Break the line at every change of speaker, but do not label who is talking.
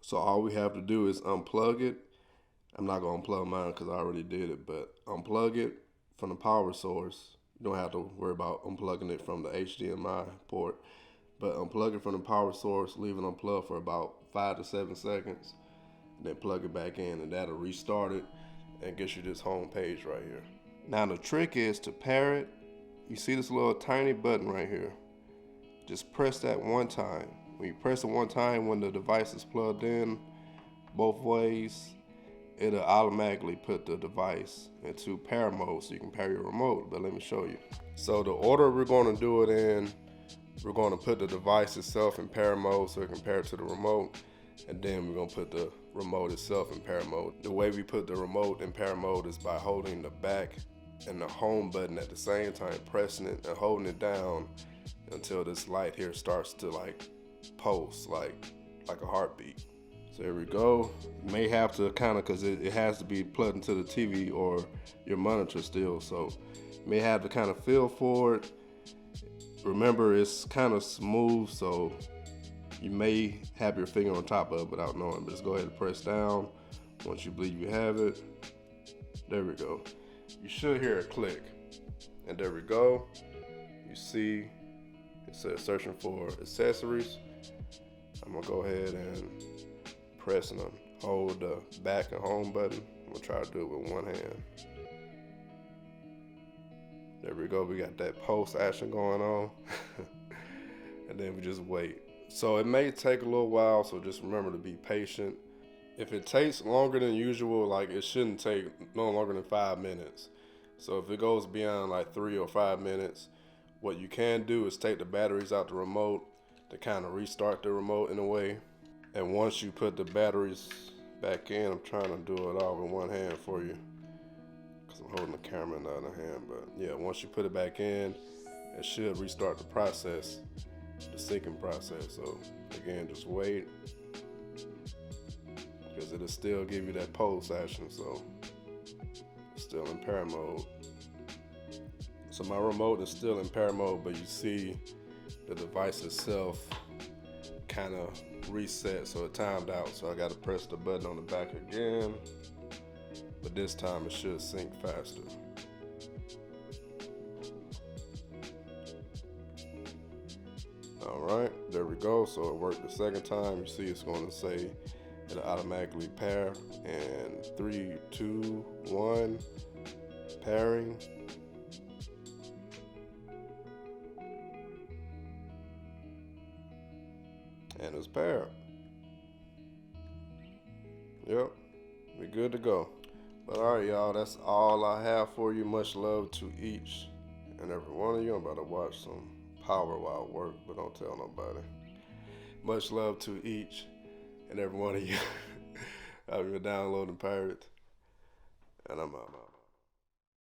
So all we have to do is unplug it. I'm not gonna unplug mine because I already did it, but unplug it from the power source. You don't have to worry about unplugging it from the HDMI port, but unplug it from the power source, leave it unplugged for about 5 to 7 seconds, and then plug it back in, and that'll restart it and get you this home page right here. Now the trick is to pair it. You see this little tiny button right here. Just press that one time. When you press it one time, when the device is plugged in both ways, it'll automatically put the device into pair mode so you can pair your remote. But let me show you. So the order we're going to do it in, we're going to put the device itself in pair mode so it can pair to the remote, and then we're going to put the remote itself in pair mode. The way we put the remote in pair mode is by holding the back and the home button at the same time, pressing it and holding it down until this light here starts to like pulse like a heartbeat. So here we go. You may have to kind of, because it has to be plugged into the TV or your monitor still, so you may have to kind of feel for it. Remember, it's kind of smooth, so you may have your finger on top of it without knowing, but just go ahead and press down once you believe you have it. There we go. You should hear it click, and there we go. You see it says searching for accessories. I'm gonna go ahead and press and hold the back and home button. I'm gonna try to do it with one hand. There we go, we got that post action going on. And then we just wait. So it may take a little while, so just remember to be patient. If it takes longer than usual, like it shouldn't take no longer than 5 minutes. So if it goes beyond like 3 or 5 minutes, what you can do is take the batteries out the remote to kind of restart the remote in a way. And once you put the batteries back in, I'm trying to do it all with one hand for you because I'm holding the camera in the other hand. But yeah, once you put it back in, it should restart the process, the syncing process. So again, just wait, because it'll still give you that pulse action, so it's still in pair mode. So my remote is still in pair mode, but you see the device itself kind of reset, so it timed out. So I got to press the button on the back again, but this time it should sync faster. All right, there we go. So it worked the second time. You see it's going to say it'll automatically pair, and 3, 2, 1, pairing. And it's paired. Yep, we're good to go. But all right, y'all, that's all I have for you. Much love to each and every one of you. I'm about to watch some Power while I work, but don't tell nobody. Much love to each and every one of you. I've been downloading Pirates, and I'm out.